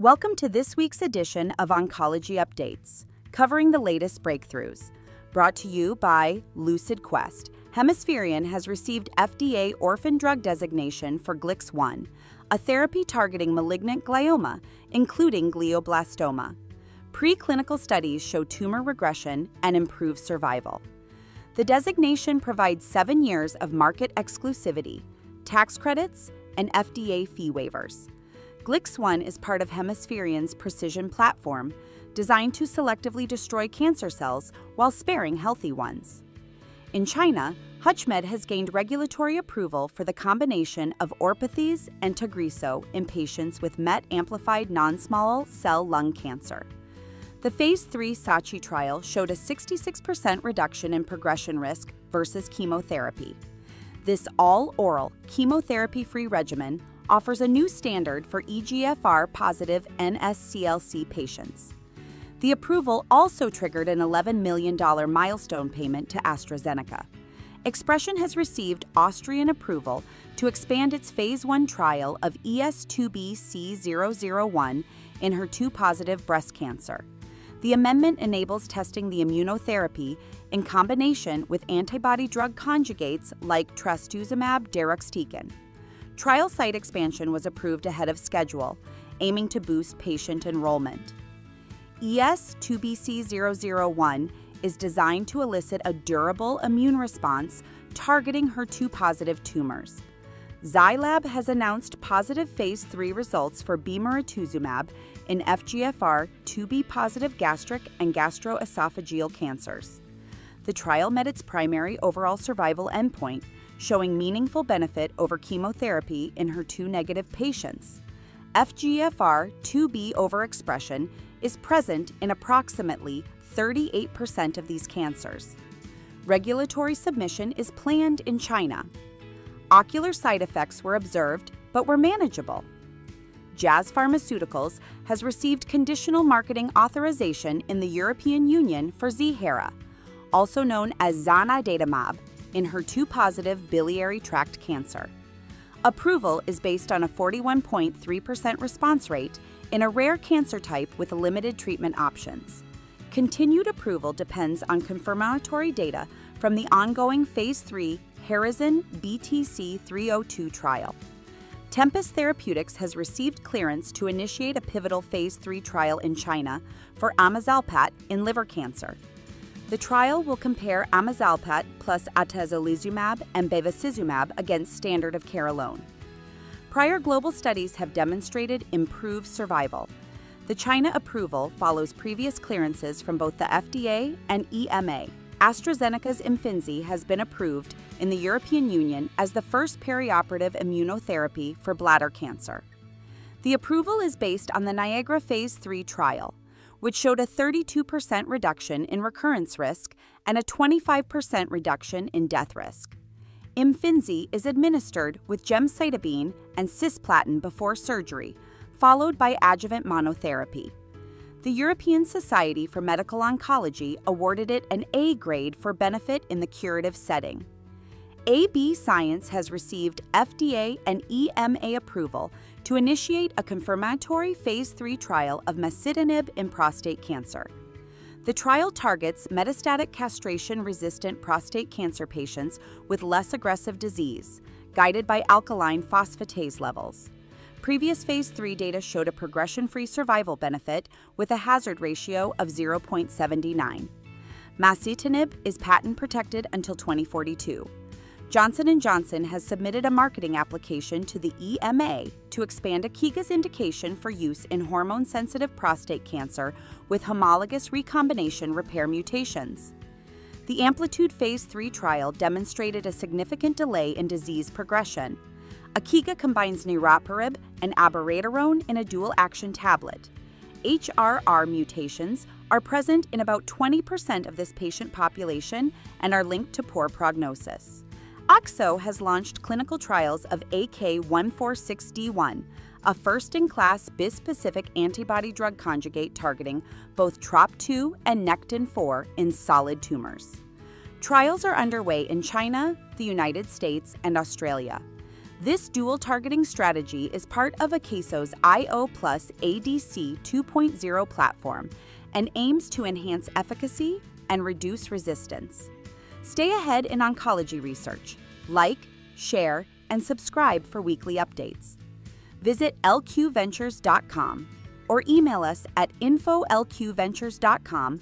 Welcome to this week's edition of Oncology Updates, covering the latest breakthroughs. Brought to you by Lucid Quest. Hemispherian has received FDA Orphan Drug designation for GLIX1, a therapy targeting malignant glioma, including glioblastoma. Preclinical studies show tumor regression and improved survival. The designation provides 7 years of market exclusivity, tax credits, and FDA fee waivers. GLIX1 is part of Hemispherian's precision platform, designed to selectively destroy cancer cells while sparing healthy ones. In China, HUTCHMED has gained regulatory approval for the combination of ORPATHYS and TAGRISSO in patients with MET-amplified non-small cell lung cancer. The Phase 3 SACHI trial showed a 66% reduction in progression risk versus chemotherapy. This all-oral, chemotherapy-free regimen offers a new standard for EGFR-positive NSCLC patients. The approval also triggered an $11 million milestone payment to AstraZeneca. Expression has received Austrian approval to expand its Phase 1 trial of ES2B-C001 in HER2-positive breast cancer. The amendment enables testing the immunotherapy in combination with antibody-drug conjugates like trastuzumab deruxtecan. Trial site expansion was approved ahead of schedule, aiming to boost patient enrollment. ES2BC001 is designed to elicit a durable immune response targeting HER2-positive tumors. Zai Lab has announced positive Phase 3 results for bemarituzumab in FGFR2b-positive gastric and gastroesophageal cancers. The trial met its primary overall survival endpoint, showing meaningful benefit over chemotherapy in HER2-negative patients. FGFR2b overexpression is present in approximately 38% of these cancers. Regulatory submission is planned in China. Ocular side effects were observed, but were manageable. Jazz Pharmaceuticals has received conditional marketing authorization in the European Union for Ziihera, also known as zanidatamab, in HER2-positive biliary tract cancer. Approval is based on a 41.3% response rate in a rare cancer type with limited treatment options. Continued approval depends on confirmatory data from the ongoing Phase 3 Horizon BTC 302 trial. Tempest Therapeutics has received clearance to initiate a pivotal Phase 3 trial in China for amezalpat in liver cancer. The trial will compare amezalpat plus atezolizumab and bevacizumab against standard of care alone. Prior global studies have demonstrated improved survival. The China approval follows previous clearances from both the FDA and EMA. AstraZeneca's Imfinzi has been approved in the European Union as the first perioperative immunotherapy for bladder cancer. The approval is based on the Niagara Phase 3 trial, which showed a 32% reduction in recurrence risk and a 25% reduction in death risk. Imfinzi is administered with gemcitabine and cisplatin before surgery, followed by adjuvant monotherapy. The European Society for Medical Oncology awarded it an A grade for benefit in the curative setting. AB Science has received FDA and EMA approval to initiate a confirmatory Phase 3 trial of masitinib in prostate cancer. The trial targets metastatic castration-resistant prostate cancer patients with less aggressive disease, guided by alkaline phosphatase levels. Previous Phase 3 data showed a progression-free survival benefit with a hazard ratio of 0.79. Masitinib is patent-protected until 2042. Johnson & Johnson has submitted a marketing application to the EMA to expand Akeso's indication for use in hormone-sensitive prostate cancer with homologous recombination repair mutations. The Amplitude Phase 3 trial demonstrated a significant delay in disease progression. Akeso combines niraparib and abiraterone in a dual-action tablet. HRR mutations are present in about 20% of this patient population and are linked to poor prognosis. Akeso has launched clinical trials of AK146D1, a first-in-class bispecific antibody-drug conjugate targeting both TROP2 and Nectin-4 in solid tumors. Trials are underway in China, the United States, and Australia. This dual targeting strategy is part of Akeso's IO plus ADC 2.0 platform and aims to enhance efficacy and reduce resistance. Stay ahead in oncology research. Like, share, and subscribe for weekly updates. Visit lqventures.com or email us at info@lqventures.com